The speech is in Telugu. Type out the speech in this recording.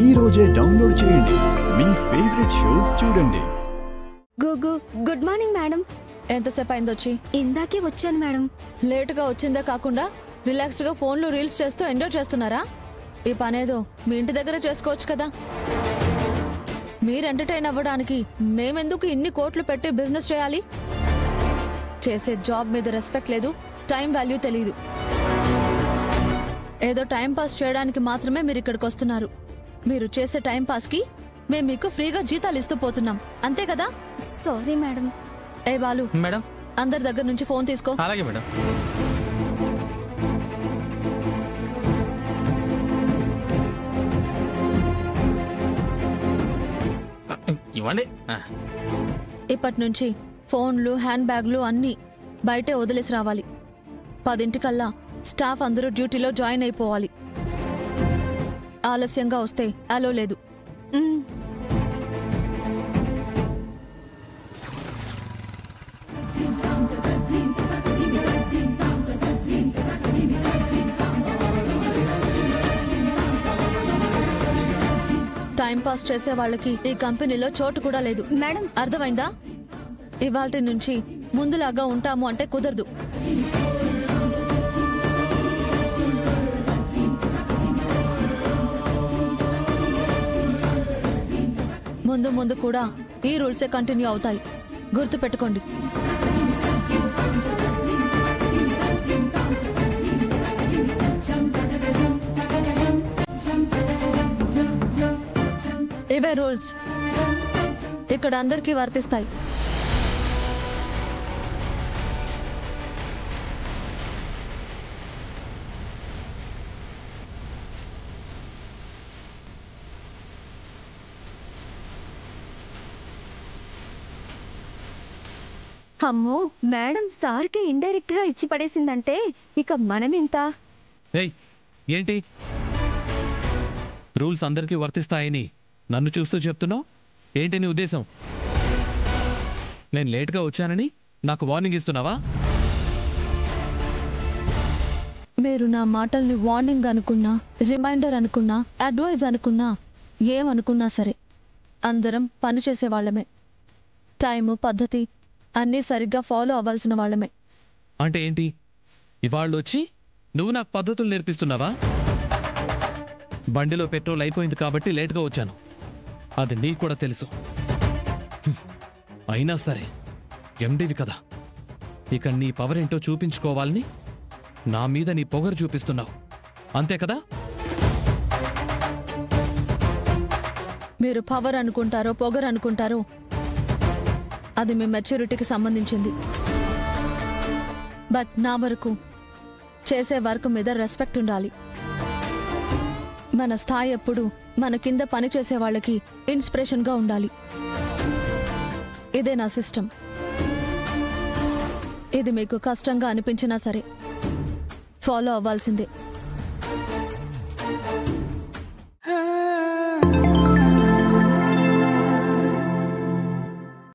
ఈ రోజే డౌన్లోడ్ చేయండి, మీ ఫేవరెట్ షోస్ చూడండి. Good morning madam. ఎంతసేపు అయింది వచ్చి? ఇందాకే వచ్చాను మేడం. లేటుగా వచ్చిందే కాకుండా రిలాక్స్డ్గా ఫోన్లో రీల్స్ చేస్తూ ఎంజాయ్ చేస్తున్నారా? ఈ పనేదో మీ ఇంటి దగ్గర చేసుకోవచ్చు కదా. మీరు ఎంటర్టైన్ అవ్వడానికి మేమెందుకు ఇన్ని కోట్లు పెట్టి బిజినెస్ చేయాలి? చేసే జాబ్ మీద రెస్పెక్ట్ లేదు, టైం వాల్యూ తెలియదు. ఏదో టైం పాస్ చేయడానికి మాత్రమే మీరు ఇక్కడికి వస్తున్నారు. మీరు చేసే టైం పాస్కి మేము మీకు ఫ్రీగా జీతాలు ఇస్తూ పోతున్నాం, అంతే కదా? Sorry madam. ఏ బాలు మేడం, అందరి దగ్గర నుంచి ఫోన్ తీసుకో. అలాగే మేడం. ఇవ్వండి. ఇప్పటి నుంచి ఫోన్లు, హ్యాండ్ బ్యాగ్లు అన్నీ బయటే వదిలేసి రావాలి. 10 స్టాఫ్ అందరూ డ్యూటీలో జాయిన్ అయిపోవాలి. ఆలస్యంగా వస్తే అలో లేదు. టైం పాస్ చేసే వాళ్ళకి ఈ కంపెనీలో చోటు కూడా లేదు మేడం. అర్థమైందా? ఇవాల్టి నుంచి ముందులాగా ఉంటాము అంటే కుదరదు. ముందు ముందు కూడా ఈ రూల్సే కంటిన్యూ అవుతాయి, గుర్తు పెట్టుకోండి. ఇవే రూల్స్ ఇక్కడ అందరికీ వర్తిస్తాయి. అమ్మో మేడం, సార్కి ఇండైరెక్ట్ గా ఇచ్చి పడేసిందంటే ఇక మనమింత. ఏంటి రూల్స్ అందరికీ వర్తిస్తాయని నన్ను చూస్తూ చెప్తున్నావు? ఏంటి నీ ఉద్దేశం? నేను లేట్గా వచ్చానని నాకు వార్నింగ్ ఇస్తున్నావా? మీరు నా మాటల్ని వార్నింగ్ అనుకున్నా, రిమైండర్ అనుకున్నా, అడ్వైజ్ అనుకున్నా, ఏమనుకున్నా సరే అందరం పనిచేసే వాళ్ళమే. టైము, పద్ధతి అన్నీ సరిగ్గా ఫాలో అవ్వాల్సిన వాళ్ళమే. అంటే ఏంటి? ఇవాళ వచ్చి నువ్వు నాకు పద్ధతులు నేర్పిస్తున్నావా? బండిలో పెట్రోల్ అయిపోయింది కాబట్టి లేట్గా వచ్చాను, అది నీకు కూడా తెలుసు. అయినా సరే ఎండివి కదా, ఇక నీ పవర్ ఏంటో చూపించుకోవాలని నా మీద నీ పొగరు చూపిస్తున్నావు, అంతే కదా? మీరు పవర్ అనుకుంటారో పొగరు అనుకుంటారో అది మీ మెచ్యూరిటీకి సంబంధించింది. బట్ నా వరకు చేసే వర్క్ మీద రెస్పెక్ట్ ఉండాలి. మన స్థాయి ఎప్పుడు మన కింద పనిచేసే వాళ్ళకి ఇన్స్పిరేషన్గా ఉండాలి. ఇదే నా సిస్టమ్. ఇది మీకు కష్టంగా అనిపించినా సరే ఫాలో అవ్వాల్సిందే.